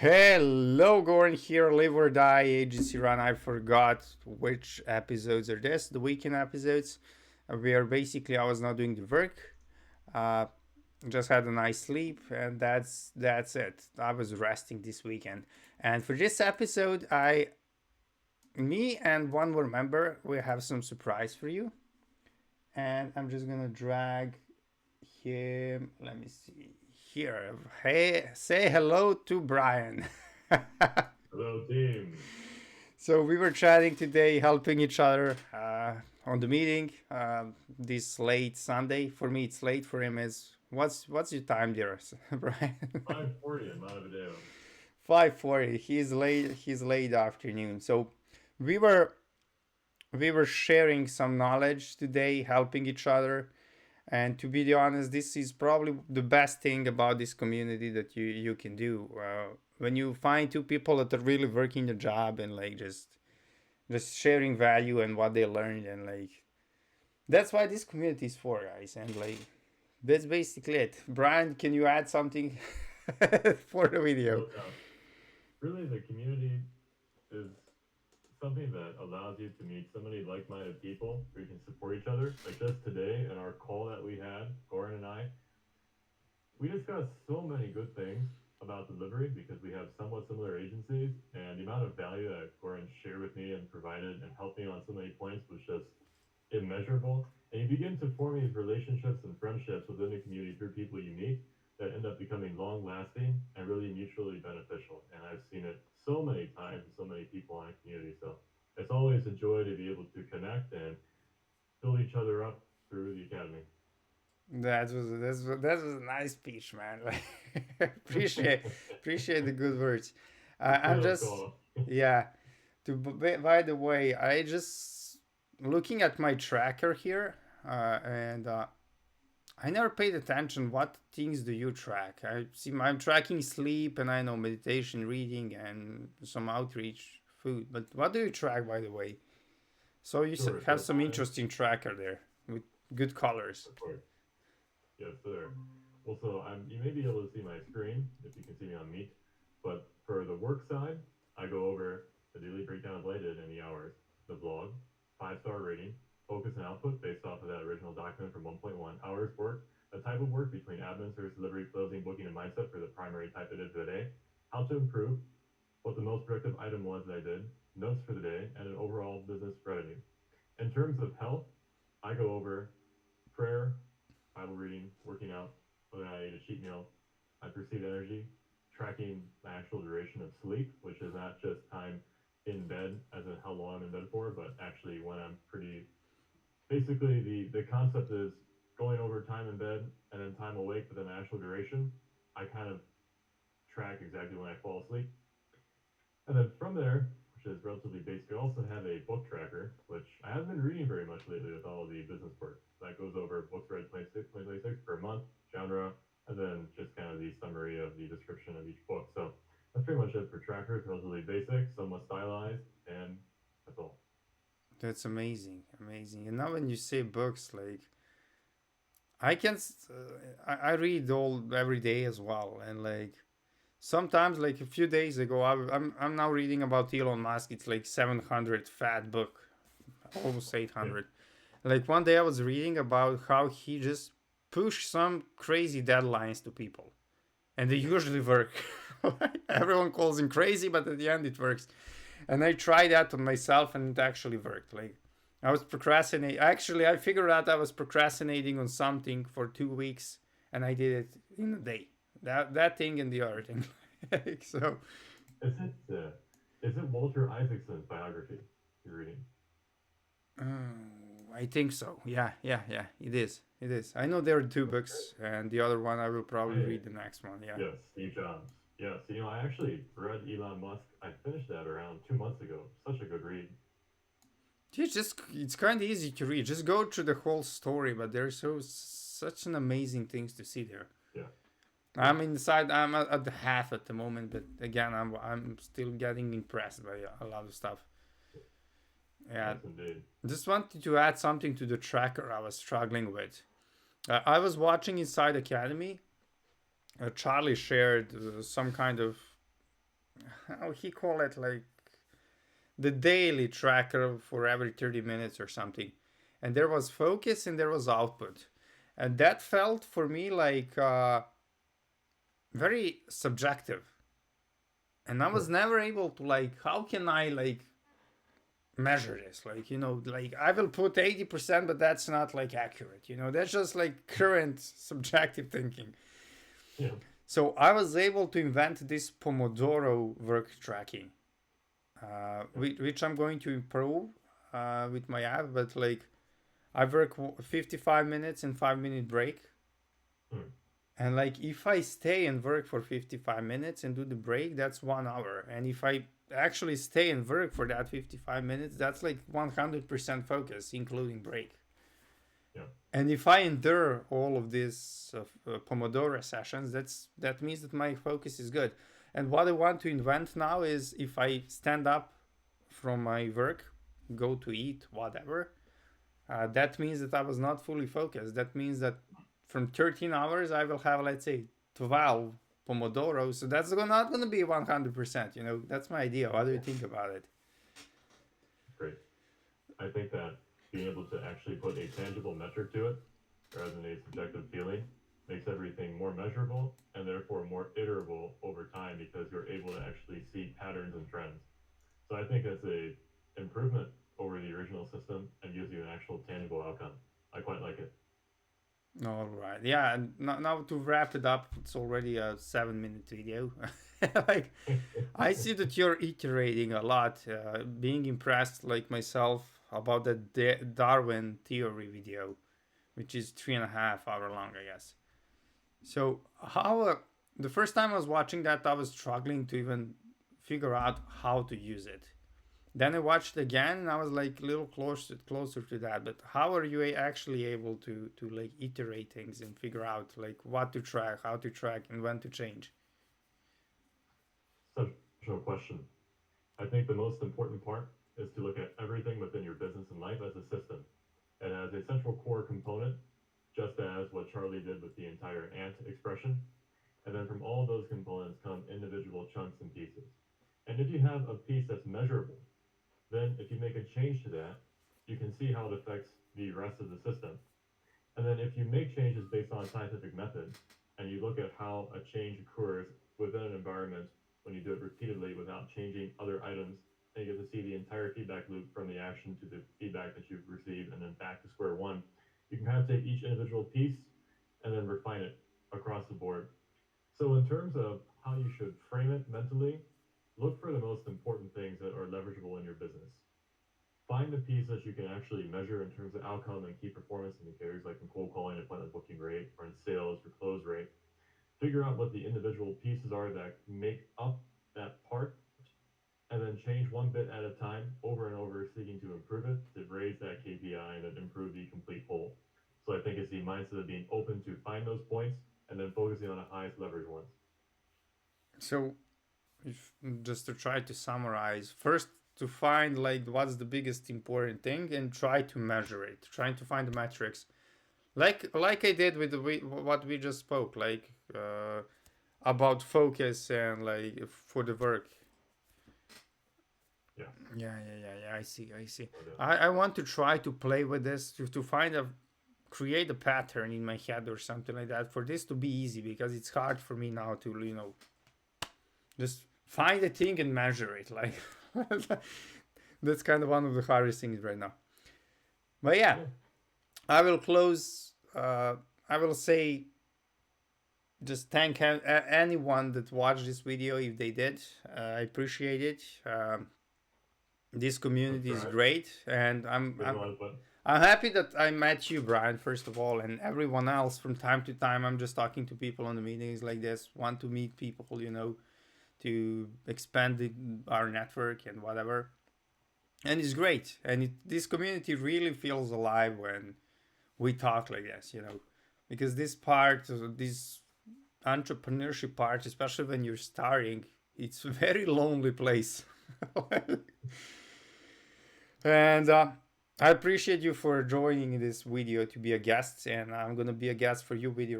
Hello, Goran here, Live or Die Agency Run. I forgot which episodes are this, the weekend episodes. Where basically I was not doing the work, uh, just had a nice sleep, and that's it. I was resting this weekend. And for this episode, me and one more member, we have some surprise for you. And I'm just gonna drag him. Let me see here. Hey, say hello to Brian. Hello, team. So we were chatting today, helping each other on the meeting. This late Sunday for me, it's late for him. Is what's your time, dear Brian? 5:40 in Montevideo. 5:40. He's late. He's late afternoon. So we were we were sharing some knowledge today, helping each other. And to be honest, this is probably the best thing about this community that you can do. When you find two people that are really working the job and like just sharing value and what they learned, and like that's why this community is for, guys. And like that's basically it. Brian, can you add something for the video? Look, really, the community is something that allows you to meet so many like-minded people where you can support each other. Like just today in our call that we had, Goran and I, we discussed so many good things about delivery because we have somewhat similar agencies, and the amount of value that Goran shared with me and provided and helped me on so many points was just immeasurable. And you begin to form these relationships and friendships within the community through people you meet that end up becoming long lasting and really mutually beneficial. And I've seen it so many times with so many people in the community. So it's always a joy to be able to connect and build each other up through the academy. That was a nice speech, man. Like, appreciate the good words. I'm Let's just go. yeah. By the way, I just looking at my tracker here, and I never paid attention. What things do you track? I see I'm tracking sleep, and I know meditation, reading, and some outreach, food. But what do you track, by the way? So you Sure. have So some interesting tracker there with good colors. of course. Yes, sir. Also, you may be able to see my screen if you can see me on Meet, but for the work side, I go over the daily breakdown of what I did in the hours, the blog, 5-star rating, focus and output based off of that original document from 1.1, hours work, the type of work between admin, service delivery, closing, booking, and mindset for the primary type I did for the day, how to improve, what the most productive item was that I did, notes for the day, and an overall business revenue. In terms of health, I go over prayer, Bible reading, working out, whether I ate a cheat meal, my perceived energy, tracking my actual duration of sleep, which is not just time in bed, as in how long I'm in bed for, but actually when I'm pretty. Basically, the concept is going over time in bed and then time awake, but then the actual duration. I kind of track exactly when I fall asleep. And then from there, which is relatively basic, I also have a book tracker, which I haven't been reading very much lately with all of the business work. That goes over books read 2026 per month, genre, and then just kind of the summary of the description of each book. So that's pretty much it for trackers, relatively basic, somewhat stylized, and that's all. That's amazing, amazing. And now when you say books, like I can, I read all every day as well, and like sometimes, like a few days ago, I'm now reading about Elon Musk. It's like 700 fat book, almost Yeah, 800. Like one day I was reading about how he just pushed some crazy deadlines to people, and they usually work. Everyone calls him crazy, but at the end it works. And I tried that on myself, and it actually worked. Like I was procrastinating. Actually, I figured out I was procrastinating on something for 2 weeks, and I did it in a day. That thing and the other thing. Like, so, is it Walter Isaacson's biography you're reading? I think so. Yeah, yeah, yeah. It is. It is. I know there are two books, and the other one I will probably Hey, read the next one. Yeah. yes, Steve Jobs. Yes, I actually read Elon Musk. I finished that around 2 months ago. Such a good read. It's kind of easy to read. Just go through the whole story, but there's such an amazing things to see there. Yeah, yes, I'm inside. I'm at the half at the moment, but again, I'm still getting impressed by a lot of stuff. Yeah, yes, indeed. just wanted to add something to the tracker I was struggling with. I was watching Inside Academy. Charlie shared some kind of how he call it, like the daily tracker for every 30 minutes or something. And there was focus and there was output. And that felt for me like very subjective. And I was Sure. never able to like, how can I like measure this? Like, like I will put 80%, but that's not like accurate. That's just like current subjective thinking. Yeah. So I was able to invent this Pomodoro work tracking, Yeah. which I'm going to improve with my app. But like I work 55 minutes and 5 minute break. Hmm. And like if I stay and work for 55 minutes and do the break, that's 1 hour. And if I actually stay and work for that 55 minutes, that's like 100% focus, including break. Yeah. And if I endure all of these Pomodoro sessions, that means that my focus is good. And what I want to invent now is if I stand up from my work, go to eat, whatever, that means that I was not fully focused. That means that from 13 hours, I will have, let's say, 12 Pomodoro. So that's not going to be 100%. That's my idea. What do you think about it? Great. I think that being able to actually put a tangible metric to it rather than a subjective feeling makes everything more measurable and therefore more iterable over time because you're able to actually see patterns and trends. So I think it's a improvement over the original system and gives you an actual tangible outcome. I quite like it. All right. Yeah. And now to wrap it up, it's already a 7 minute video. Like, I see that you're iterating a lot, being impressed, like myself, about the Darwin theory video, which is 3.5 hour long, I guess. So, how the first time I was watching that, I was struggling to even figure out how to use it. Then I watched it again, and I was like a little closer to that. But how are you actually able to like iterate things and figure out like what to track, how to track, and when to change? Such a question. I think the most important part is to look at everything within your business and life as a system and as a central core component, just as what Charlie did with the entire ant expression. And then from all those components come individual chunks and pieces. And if you have a piece that's measurable, then if you make a change to that, you can see how it affects the rest of the system. And then if you make changes based on scientific methods and you look at how a change occurs within an environment when you do it repeatedly without changing other items, and you get to see the entire feedback loop from the action to the feedback that you've received and then back to square one, you can kind of take each individual piece and then refine it across the board. So, in terms of how you should frame it mentally, look for the most important things that are leverageable in your business. Find the piece that you can actually measure in terms of outcome and key performance indicators, like in cold calling, appointment booking rate, or in sales or close rate. Figure out what the individual pieces are that make up that part, and then change one bit at a time over and over, seeking to improve it, to raise that KPI and then improve the complete whole. So I think it's the mindset of being open to find those points and then focusing on the highest leverage ones. So, if, just to try to summarize, first to find like what's the biggest important thing and try to measure it, trying to find the metrics, like I did with what we just spoke, like about focus and like for the work. Yeah, Yeah. I see. no doubt. I want to try to play with this to find a create a pattern in my head or something like that for this to be easy because it's hard for me now to just find a thing and measure it. Like that's kind of one of the hardest things right now. But yeah, Yeah, I will close. I will say just thank anyone that watched this video if they did. I appreciate it. This community is subscribe. great, and There's a lot of fun. I'm happy that I met you, Brian, first of all, and everyone else from time to time. I'm just talking to people on the meetings like this, want to meet people, to expand our network and whatever. And it's great. And this community really feels alive when we talk like this, because this part, this entrepreneurship part, especially when you're starting, it's a very lonely place. And I appreciate you for joining this video to be a guest, and I'm gonna be a guest for your video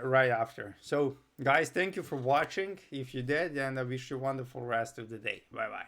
right after. So, guys, thank you for watching if you did, and I wish you a wonderful rest of the day. Bye bye.